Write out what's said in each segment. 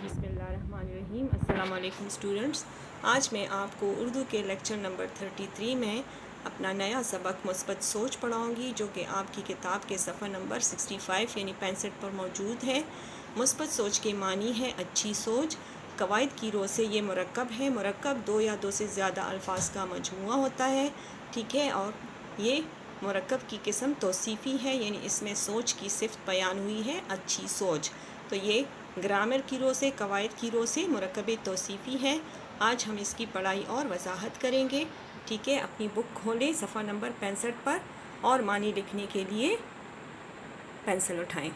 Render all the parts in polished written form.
بسم اللہ الرحمن الرحیم۔ السلام علیکم اسٹوڈنٹس، آج میں آپ کو اردو کے لیکچر نمبر 33 میں اپنا نیا سبق مثبت سوچ پڑھاؤں گی، جو کہ آپ کی کتاب کے صفحہ نمبر 65 یعنی 65 پر موجود ہے۔ مثبت سوچ کے معنی ہے اچھی سوچ۔ قواعد کی رو سے یہ مرکب ہے۔ مرکب دو یا دو سے زیادہ الفاظ کا مجموعہ ہوتا ہے، ٹھیک ہے، اور یہ مرکب کی قسم توصیفی ہے، یعنی اس میں سوچ کی صفت بیان ہوئی ہے اچھی سوچ۔ تو یہ گرامر کی رو سے، قواعد کی رو سے مرکب توصیفی ہے۔ آج ہم اس کی پڑھائی اور وضاحت کریں گے، ٹھیک ہے۔ اپنی بک کھولیں صفحہ نمبر 65 پر اور معنی لکھنے کے لیے پینسل اٹھائیں۔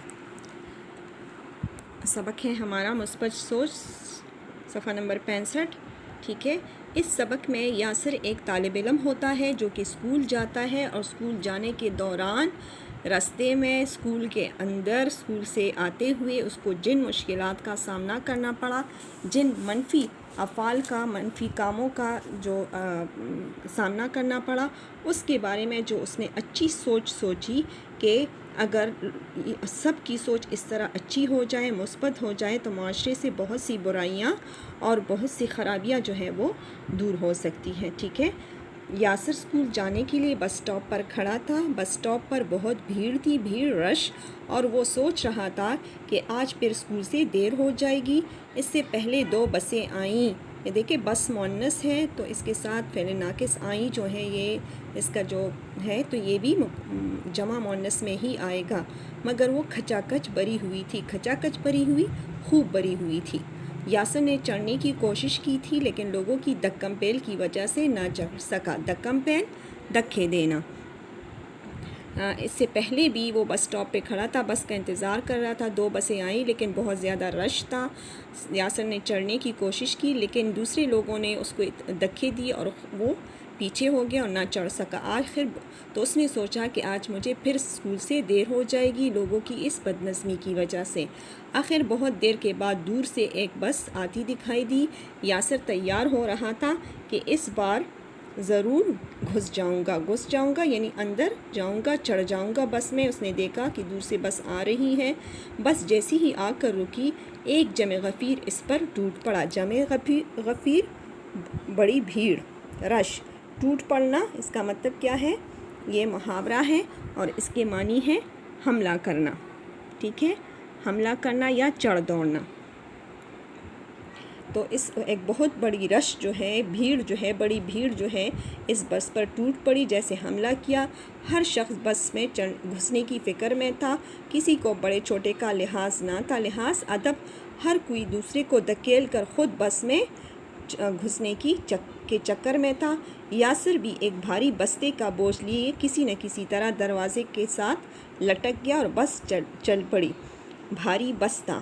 سبق ہے ہمارا مثبت سوچ، صفحہ نمبر 65، ٹھیک ہے۔ اس سبق میں یاسر ایک طالب علم ہوتا ہے جو کہ اسکول جاتا ہے، اور اسکول جانے کے دوران راستے میں، اسکول کے اندر، اسکول سے آتے ہوئے اس کو جن مشکلات کا سامنا کرنا پڑا، جن منفی افعال کا، منفی کاموں کا جو سامنا کرنا پڑا، اس کے بارے میں جو اس نے اچھی سوچ سوچی کہ اگر سب کی سوچ اس طرح اچھی ہو جائے، مثبت ہو جائے، تو معاشرے سے بہت سی برائیاں اور بہت سی خرابیاں جو ہیں وہ دور ہو سکتی ہیں، ٹھیک ہے۔ یاسر اسکول جانے کے لیے بس اسٹاپ پر کھڑا تھا۔ بس اسٹاپ پر بہت بھیڑ تھی، رش، اور وہ سوچ رہا تھا کہ آج پھر اسکول سے دیر ہو جائے گی۔ اس سے پہلے دو بسیں آئیں، یہ دیکھیں بس مؤنث ہے تو اس کے ساتھ فعل ناقص آئیں جو ہے، یہ اس کا جو ہے تو یہ بھی جمع مؤنث میں ہی آئے گا، مگر وہ کھچا کچ بری ہوئی تھی۔ کھچا کچ بری ہوئی، خوب بری ہوئی تھی۔ یاسر نے چڑھنے کی کوشش کی تھی، لیکن لوگوں کی دھکم پیل کی وجہ سے نہ چڑھ سکا۔ دھکم پیل، دھکے دینا۔ اس سے پہلے بھی وہ بس اسٹاپ پہ کھڑا تھا، بس کا انتظار کر رہا تھا۔ دو بسیں آئیں لیکن بہت زیادہ رش تھا۔ یاسر نے چڑھنے کی کوشش کی، لیکن دوسرے لوگوں نے اس کو دھکے دیے اور وہ پیچھے ہو گیا اور نہ چڑھ سکا۔ آخر تو اس نے سوچا کہ آج مجھے پھر اسکول سے دیر ہو جائے گی، لوگوں کی اس بدنظمی کی وجہ سے۔ آخر بہت دیر کے بعد دور سے ایک بس آتی دکھائی دی۔ یاسر تیار ہو رہا تھا کہ اس بار ضرور گھس جاؤں گا یعنی اندر جاؤں گا، چڑھ جاؤں گا بس میں۔ اس نے دیکھا کہ دور سے بس آ رہی ہے۔ بس جیسی ہی آ کر رکی، ایک جمع غفیر اس پر ٹوٹ پڑا۔ جمع غفیر، بڑی بھیڑ، رش۔ ٹوٹ پڑنا، اس کا مطلب کیا ہے؟ یہ محاورہ ہے اور اس کے معنی ہے حملہ کرنا، ٹھیک ہے، حملہ کرنا یا چڑھ دوڑنا۔ تو اس ایک بہت بڑی رش جو ہے، بھیڑ جو ہے، بڑی بھیڑ جو ہے اس بس پر ٹوٹ پڑی جیسے حملہ کیا۔ ہر شخص بس میں گھسنے کی فکر میں تھا، کسی کو بڑے چھوٹے کا لحاظ نہ تھا۔ لحاظ ادب، ہر کوئی دوسرے کو دھکیل کر خود بس میں گھسنے کے چکر میں تھا۔ یاسر بھی ایک بھاری بستے کا بوجھ لیے کسی نہ کسی طرح دروازے کے ساتھ لٹک گیا اور بس چل پڑی۔ بھاری بستہ،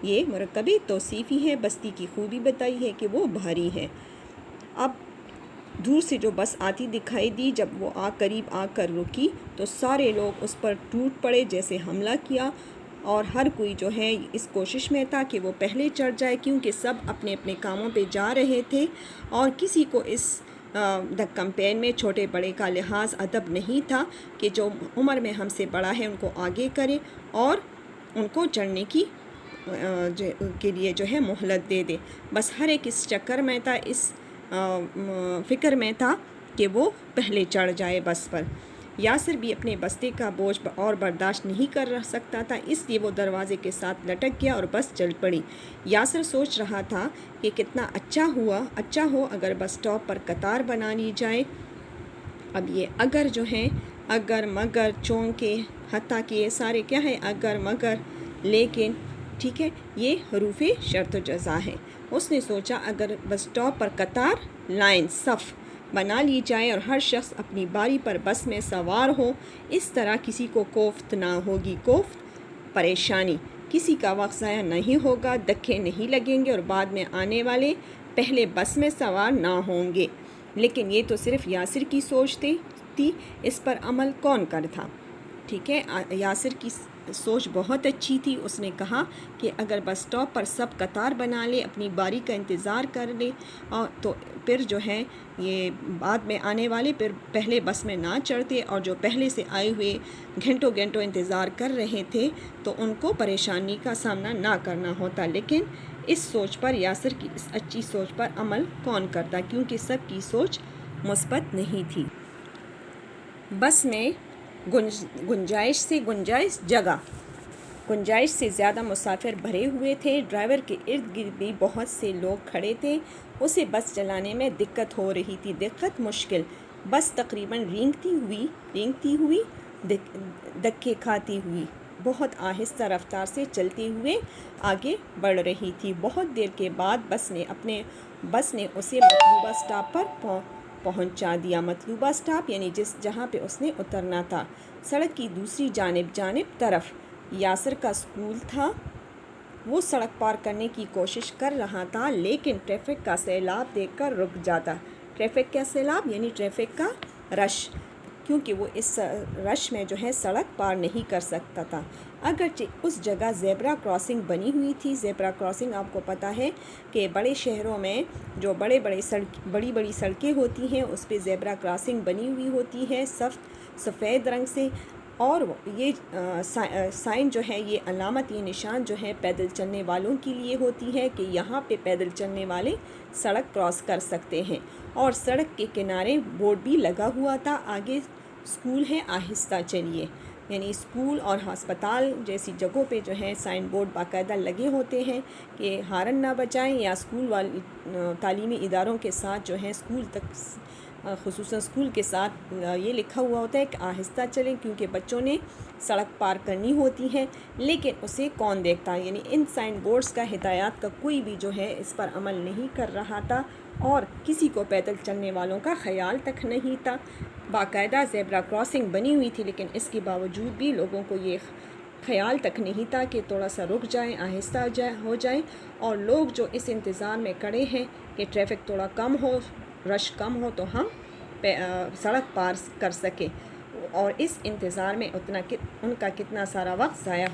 یہ مرکب توصیفی ہے، بستی کی خوبی بتائی ہے کہ وہ بھاری ہے۔ اب دور سے جو بس آتی دکھائی دی، جب وہ قریب آ کر رکی تو سارے لوگ اس پر ٹوٹ پڑے جیسے حملہ کیا، اور ہر کوئی جو ہے اس کوشش میں تھا کہ وہ پہلے چڑھ جائے، کیونکہ سب اپنے اپنے کاموں پہ جا رہے تھے اور کسی کو اس دھکم پین میں چھوٹے بڑے کا لحاظ ادب نہیں تھا کہ جو عمر میں ہم سے بڑا ہے ان کو آگے کرے اور ان کو چڑھنے کے لیے جو ہے مہلت دے دے۔ بس ہر ایک اس چکر میں تھا، اس فکر میں تھا کہ وہ پہلے چڑھ جائے بس پر۔ یاسر بھی اپنے بستے کا بوجھ اور برداشت نہیں کر سکتا تھا، اس لیے وہ دروازے کے ساتھ لٹک گیا اور بس چل پڑی۔ یاسر سوچ رہا تھا کہ کتنا اچھا ہو اگر بس اسٹاپ پر قطار بنا لی جائے۔ اب یہ اگر جو ہے، اگر مگر چونکہ حتیٰ کہ یہ سارے کیا ہے، اگر مگر لیکن، ٹھیک ہے، یہ حروف شرط و جزا ہے۔ اس نے سوچا اگر بس اسٹاپ پر قطار، لائن، صف بنا لی جائے اور ہر شخص اپنی باری پر بس میں سوار ہو، اس طرح کسی کو کوفت نہ ہوگی۔ کوفت، پریشانی، کسی کا وقت ضائع نہیں ہوگا، دھکے نہیں لگیں گے اور بعد میں آنے والے پہلے بس میں سوار نہ ہوں گے۔ لیکن یہ تو صرف یاسر کی سوچ تھی، اس پر عمل کون کر تھا؟ ٹھیک ہے، یاسر کی سوچ بہت اچھی تھی. اس نے کہا کہ اگر بس اسٹاپ پر سب قطار بنا لے، اپنی باری کا انتظار کر لے، اور تو پھر جو ہے یہ بعد میں آنے والے پھر پہلے بس میں نہ چڑھتے، اور جو پہلے سے آئے ہوئے گھنٹوں گھنٹوں انتظار کر رہے تھے تو ان کو پریشانی کا سامنا نہ کرنا ہوتا. لیکن اس سوچ پر، یاسر کی اس اچھی سوچ پر عمل کون کرتا، کیونکہ سب کی سوچ مثبت نہیں تھی. بس میں گنجائش سے زیادہ مسافر بھرے ہوئے تھے. ڈرائیور کے ارد گرد بھی بہت سے لوگ کھڑے تھے. اسے بس چلانے میں دقت ہو رہی تھی. مشکل بس تقریباً رینگتی ہوئی دھکے کھاتی ہوئی بہت آہستہ رفتار سے چلتے ہوئے آگے بڑھ رہی تھی. بہت دیر کے بعد بس نے اسے مطلوبہ اسٹاپ پر پہنچا دیا. مطلوبہ اسٹاپ یعنی جہاں پہ اس نے اترنا تھا. سڑک کی دوسری جانب طرف یاسر کا اسکول تھا. وہ سڑک پار کرنے کی کوشش کر رہا تھا لیکن ٹریفک کا سیلاب دیکھ کر رک جاتا. ٹریفک کا سیلاب یعنی ٹریفک کا رش، کیونکہ وہ اس رش میں جو ہے سڑک پار نہیں کر سکتا تھا. اگرچہ اس جگہ زیبرا کراسنگ بنی ہوئی تھی. زیبرا کراسنگ آپ کو پتہ ہے کہ بڑے شہروں میں جو بڑی سڑکیں ہوتی ہیں اس پہ زیبرا کراسنگ بنی ہوئی ہوتی ہے سفید رنگ سے. اور یہ سائن جو ہے، یہ علامت، یہ نشان جو ہے پیدل چلنے والوں کے لیے ہوتی ہے کہ یہاں پہ پیدل چلنے والے سڑک کراس کر سکتے ہیں. اور سڑک کے کنارے بورڈ بھی لگا ہوا تھا، آگے اسکول ہے، آہستہ چلیے. یعنی اسکول اور ہسپتال جیسی جگہوں پہ جو ہے سائن بورڈ باقاعدہ لگے ہوتے ہیں کہ ہارن نہ بجائیں، یا اسکول تعلیمی اداروں کے ساتھ جو ہے اسکول تک، خصوصاً اسکول کے ساتھ یہ لکھا ہوا ہوتا ہے کہ آہستہ چلیں، کیونکہ بچوں نے سڑک پار کرنی ہوتی ہے. لیکن اسے کون دیکھتا، یعنی ان سائن بورڈز کا، ہدایات کا کوئی بھی جو ہے اس پر عمل نہیں کر رہا تھا، اور کسی کو پیدل چلنے والوں کا خیال تک نہیں تھا. باقاعدہ زیبرا کراسنگ بنی ہوئی تھی لیکن اس کے باوجود بھی لوگوں کو یہ خیال تک نہیں تھا کہ تھوڑا سا رک جائیں، آہستہ ہو جائیں. اور لوگ جو اس انتظار میں کھڑے ہیں کہ ٹریفک تھوڑا کم ہو، رش کم ہو تو ہم سڑک پار کر سکیں، اور اس انتظار میں ان کا کتنا سارا وقت ضائع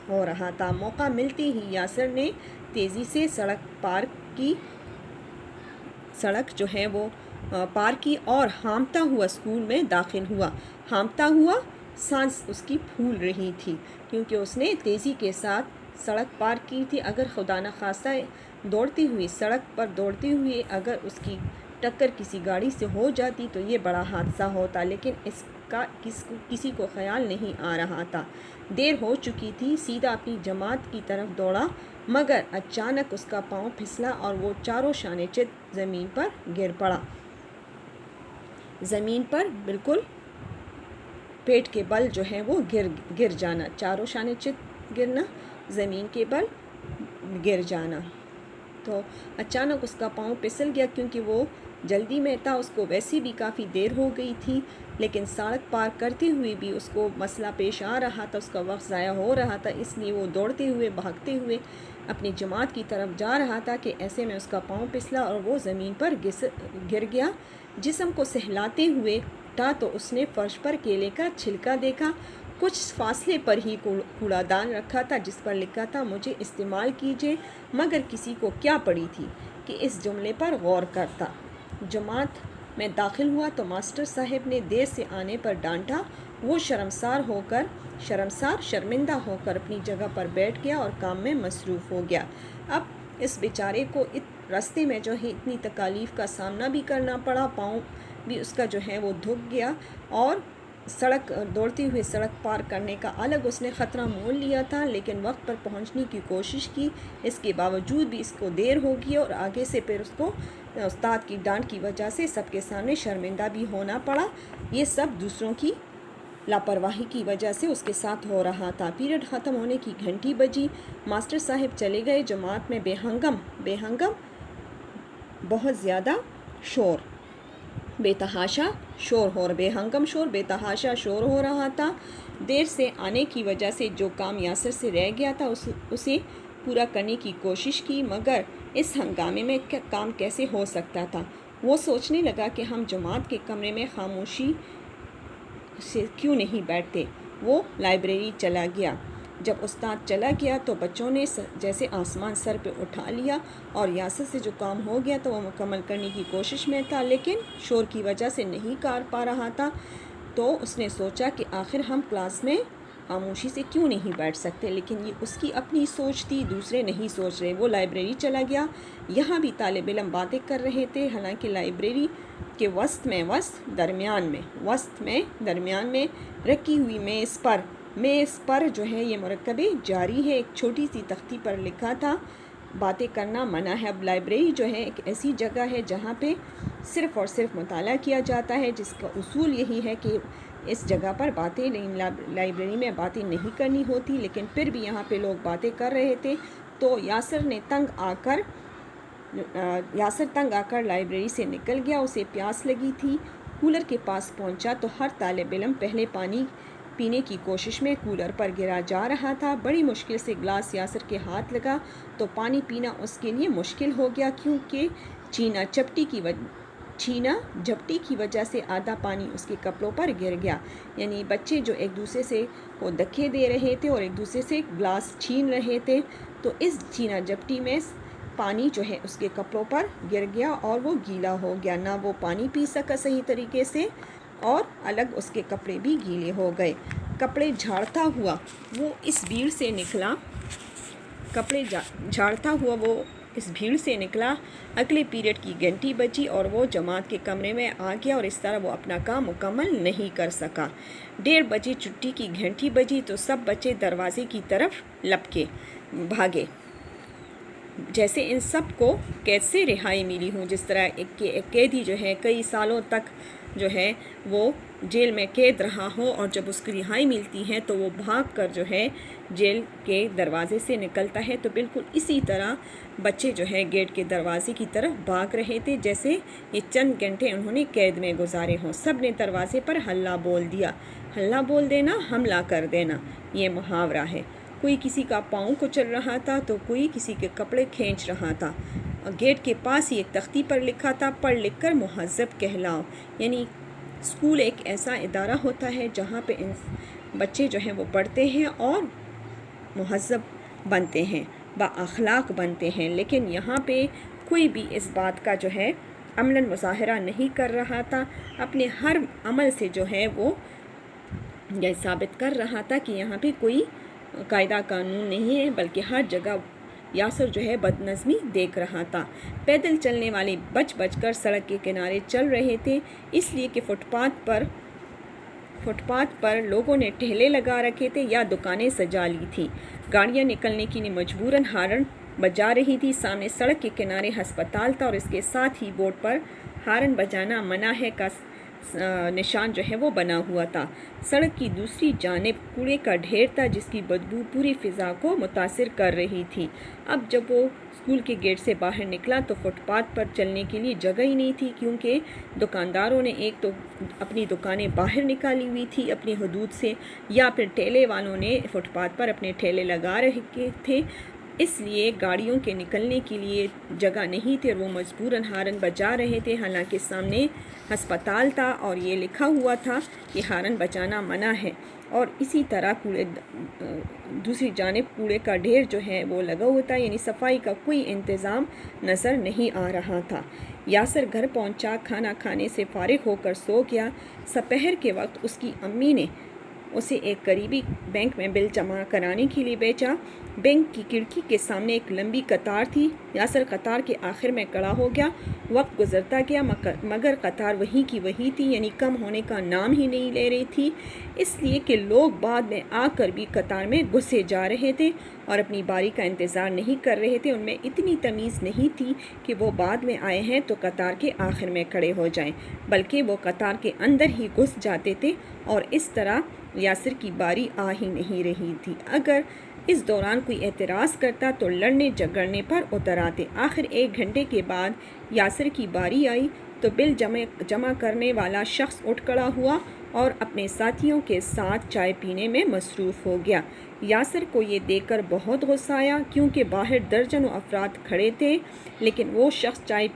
ہو رہا تھا. موقع ملتے ہی یاسر نے تیزی سے سڑک جو ہے وہ پار کی اور ہامتا ہوا اسکول میں داخل ہوا. ہامتا ہوا، سانس اس کی پھول رہی تھی کیونکہ اس نے تیزی کے ساتھ سڑک پار کی تھی. اگر خدا نخواستہ سڑک پر دوڑتی ہوئی اگر اس کی ٹکر کسی گاڑی سے ہو جاتی تو یہ بڑا حادثہ ہوتا، لیکن اس کا کسی کو خیال نہیں آ رہا تھا. دیر ہو چکی تھی. سیدھا اپنی جماعت کی طرف دوڑا، مگر اچانک اس کا پاؤں پھسلا اور وہ چاروں شانے چت زمین پر گر پڑا. زمین پر بالکل پیٹ کے بل جو ہے وہ گر جانا، چاروں شانے چت گرنا، زمین کے بل گر جانا. تو اچانک اس کا پاؤں پھسل گیا کیونکہ وہ جلدی میں تھا. اس کو ویسے بھی کافی دیر ہو گئی تھی، لیکن سڑک پار کرتے ہوئے بھی اس کو مسئلہ پیش آ رہا تھا، اس کا وقت ضائع ہو رہا تھا. اس لیے وہ دوڑتے ہوئے، بھاگتے ہوئے اپنی جماعت کی طرف جا رہا تھا کہ ایسے میں اس کا پاؤں پھسلا اور وہ زمین پر گر گیا. جسم کو سہلاتے ہوئے اٹھا تو اس نے فرش پر کیلے کا چھلکا دیکھا. کچھ فاصلے پر ہی کوڑا دان رکھا تھا جس پر لکھا تھا مجھے استعمال کیجیے، مگر کسی کو کیا پڑی تھی کہ اس جملے پر غور کرتا. جماعت میں داخل ہوا تو ماسٹر صاحب نے دیر سے آنے پر ڈانٹا. وہ شرمندہ ہو کر اپنی جگہ پر بیٹھ گیا اور کام میں مصروف ہو گیا. اب اس بیچارے کو راستے میں جو ہے اتنی تکالیف کا سامنا بھی کرنا پڑا، پاؤں بھی اس کا جو ہے وہ دھک گیا، اور دوڑتے ہوئے سڑک پار کرنے کا الگ اس نے خطرہ مول لیا تھا، لیکن وقت پر پہنچنے کی کوشش کی. اس کے باوجود بھی اس کو دیر ہو گئی اور آگے سے پھر اس کو استاد کی ڈانٹ کی وجہ سے سب کے سامنے شرمندہ بھی ہونا پڑا. یہ سب دوسروں کی لاپرواہی کی وجہ سے اس کے ساتھ ہو رہا تھا. پیریڈ ختم ہونے کی گھنٹی بجی. ماسٹر صاحب چلے گئے. جماعت میں بے ہنگم بہت زیادہ شور، بے تحاشا شور ہو رہا تھا. دیر سے آنے کی وجہ سے جو کام یاسر سے رہ گیا تھا اسے پورا کرنے کی کوشش کی، مگر اس ہنگامے میں کام کیسے ہو سکتا تھا. وہ سوچنے لگا کہ ہم جماعت کے کمرے میں خاموشی سے کیوں نہیں بیٹھتے. وہ لائبریری چلا گیا. جب استاد چلا گیا تو بچوں نے جیسے آسمان سر پہ اٹھا لیا، اور یاسر سے جو کام ہو گیا تو وہ مکمل کرنے کی کوشش میں تھا، لیکن شور کی وجہ سے نہیں کر پا رہا تھا۔ تو اس نے سوچا کہ آخر ہم کلاس میں خاموشی سے کیوں نہیں بیٹھ سکتے، لیکن یہ اس کی اپنی سوچ تھی، دوسرے نہیں سوچ رہے۔ وہ لائبریری چلا گیا، یہاں بھی طالب علم باتیں کر رہے تھے، حالانکہ لائبریری کے وسط میں درمیان میں رکھی ہوئی میز پر جو ہے یہ مرکبے جاری ہے، ایک چھوٹی سی تختی پر لکھا تھا باتیں کرنا منع ہے۔ اب لائبریری جو ہے ایک ایسی جگہ ہے جہاں پہ صرف اور صرف مطالعہ کیا جاتا ہے، جس کا اصول یہی ہے کہ اس جگہ پر لائبریری میں باتیں نہیں کرنی ہوتی، لیکن پھر بھی یہاں پہ لوگ باتیں کر رہے تھے۔ تو یاسر تنگ آ کر لائبریری سے نکل گیا، اسے پیاس لگی تھی۔ کولر کے پاس پہنچا تو ہر طالب علم پہلے پانی پینے کی کوشش میں کولر پر گرا جا رہا تھا۔ بڑی مشکل سے گلاس یاسر کے ہاتھ لگا تو پانی پینا اس کے لیے مشکل ہو گیا، کیونکہ چھینا جھپٹی کی وجہ سے آدھا پانی اس کے کپڑوں پر گر گیا۔ یعنی بچے جو ایک دوسرے سے کو دھکے دے رہے تھے اور ایک دوسرے سے گلاس چھین رہے تھے، تو اس چھینا جھپٹی میں پانی جو ہے اس کے کپڑوں پر گر گیا اور وہ گیلا ہو گیا، نہ وہ پانی پی سکا صحیح طریقے سے، اور الگ اس کے کپڑے بھی گیلے ہو گئے۔ کپڑے جھاڑتا ہوا وہ اس بھیڑ سے نکلا۔ اگلے پیریڈ کی گھنٹی بجی اور وہ جماعت کے کمرے میں آ گیا، اور اس طرح وہ اپنا کام مکمل نہیں کر سکا۔ 1:30 بجے چھٹی کی گھنٹی بجی تو سب بچے دروازے کی طرف لپکے بھاگے، جیسے ان سب کو قید سے رہائی ملی ہوں۔ جس طرح ایک قیدی جو ہے کئی سالوں تک جو ہے وہ جیل میں قید رہا ہو، اور جب اس کی رہائی ملتی ہے تو وہ بھاگ کر جو ہے جیل کے دروازے سے نکلتا ہے، تو بالکل اسی طرح بچے جو ہے گیٹ کے دروازے کی طرف بھاگ رہے تھے، جیسے یہ چند گھنٹے انہوں نے قید میں گزارے ہوں۔ سب نے دروازے پر ہلہ بول دیا۔ ہلہ بول دینا، حملہ کر دینا، یہ محاورہ ہے۔ کوئی کسی کا پاؤں کچل رہا تھا تو کوئی کسی کے کپڑے کھینچ رہا تھا۔ گیٹ کے پاس ہی ایک تختی پر لکھا تھا، پڑھ لکھ کر مہذب کہلاؤ۔ یعنی اسکول ایک ایسا ادارہ ہوتا ہے جہاں پہ بچے جو ہیں وہ پڑھتے ہیں اور مہذب بنتے ہیں، با اخلاق بنتے ہیں، لیکن یہاں پہ کوئی بھی اس بات کا جو ہے عملاً مظاہرہ نہیں کر رہا تھا، اپنے ہر عمل سے جو ہے وہ یہ ثابت کر رہا تھا کہ یہاں پہ کوئی قاعدہ قانون نہیں ہے، بلکہ ہر جگہ یاسر جو ہے بد نظمی دیکھ رہا تھا۔ پیدل چلنے والے بچ کر سڑک کے کنارے چل رہے تھے، اس لیے کہ فٹ پاتھ پر لوگوں نے ٹھیلے لگا رکھے تھے یا دکانیں سجا لی تھیں۔ گاڑیاں نکلنے کے لیے مجبوراً ہارن بجا رہی تھی۔ سامنے سڑک کے کنارے ہسپتال تھا، اور اس کے ساتھ ہی بورڈ پر ہارن بجانا منع ہے کا نشان جو ہے وہ بنا ہوا تھا۔ سڑک کی دوسری جانب کوڑے کا ڈھیر تھا، جس کی بدبو پوری فضا کو متاثر کر رہی تھی۔ اب جب وہ اسکول کے گیٹ سے باہر نکلا تو فٹ پاتھ پر چلنے کے لیے جگہ ہی نہیں تھی، کیونکہ دکانداروں نے ایک تو اپنی دکانیں باہر نکالی ہوئی تھی اپنی حدود سے، یا پھر ٹھیلے والوں نے فٹ پاتھ پر اپنے ٹھیلے لگا رکھے تھے، اس لیے گاڑیوں کے نکلنے کے لیے جگہ نہیں تھی، اور وہ مجبوراً ہارن بجا رہے تھے، حالانکہ سامنے ہسپتال تھا اور یہ لکھا ہوا تھا کہ ہارن بجانا منع ہے۔ اور اسی طرح دوسری جانب کوڑے کا ڈھیر جو ہے وہ لگا ہوا تھا، یعنی صفائی کا کوئی انتظام نظر نہیں آ رہا تھا۔ یاسر گھر پہنچا، کھانا کھانے سے فارغ ہو کر سو گیا۔ سپہر کے وقت اس کی امی نے اسے ایک قریبی بینک میں بل جمع کرانے کے لیے بھیجا۔ بینک کی کھڑکی کے سامنے ایک لمبی قطار تھی۔ یاسر قطار کے آخر میں کھڑا ہو گیا۔ وقت گزرتا گیا مگر قطار وہی کی وہی تھی، یعنی کم ہونے کا نام ہی نہیں لے رہی تھی، اس لیے کہ لوگ بعد میں آ کر بھی قطار میں گھسے جا رہے تھے اور اپنی باری کا انتظار نہیں کر رہے تھے۔ ان میں اتنی تمیز نہیں تھی کہ وہ بعد میں آئے ہیں تو قطار کے آخر میں کھڑے ہو جائیں، بلکہ وہ قطار کے اندر ہی گھس جاتے تھے، اور اس طرح یاسر کی باری آ ہی نہیں رہی تھی۔ اگر اس دوران کوئی اعتراض کرتا تو لڑنے جھگڑنے پر اتر آتے۔ آخر 1 گھنٹے کے بعد یاسر کی باری آئی تو بل جمع کرنے والا شخص اٹھ کھڑا ہوا اور اپنے ساتھیوں کے ساتھ چائے پینے میں مصروف ہو گیا۔ یاسر کو یہ دیکھ کر بہت غصہ آیا، کیونکہ باہر درجنوں افراد کھڑے تھے، لیکن وہ شخص چائے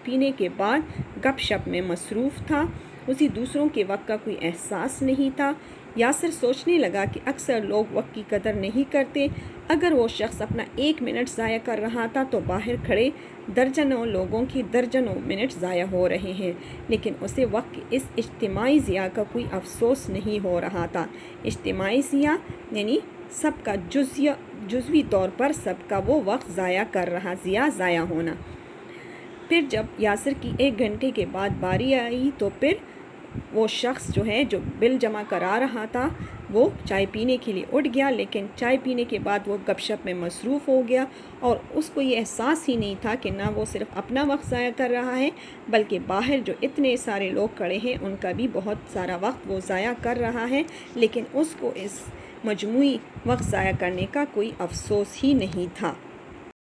پینے کے بعد گپ شپ میں مصروف تھا۔ اسے دوسروں کے وقت کا کوئی احساس نہیں تھا۔ یاسر سوچنے لگا کہ اکثر لوگ وقت کی قدر نہیں کرتے۔ اگر وہ شخص اپنا 1 منٹ ضائع کر رہا تھا تو باہر کھڑے درجنوں لوگوں کی درجنوں منٹ ضائع ہو رہے ہیں، لیکن اسے وقت کی اس اجتماعی ضیاع کا کوئی افسوس نہیں ہو رہا تھا۔ اجتماعی ضیاع یعنی سب کا جزوی طور پر سب کا وہ وقت ضائع ہونا۔ پھر جب یاسر کی 1 گھنٹے کے بعد باری آئی تو پھر وہ شخص جو بل جمع کرا رہا تھا وہ چائے پینے کے لیے اٹھ گیا، لیکن چائے پینے کے بعد وہ گپ شپ میں مصروف ہو گیا اور اس کو یہ احساس ہی نہیں تھا کہ نہ وہ صرف اپنا وقت ضائع کر رہا ہے بلکہ باہر جو اتنے سارے لوگ کھڑے ہیں ان کا بھی بہت سارا وقت وہ ضائع کر رہا ہے، لیکن اس کو اس مجموعی وقت ضائع کرنے کا کوئی افسوس ہی نہیں تھا۔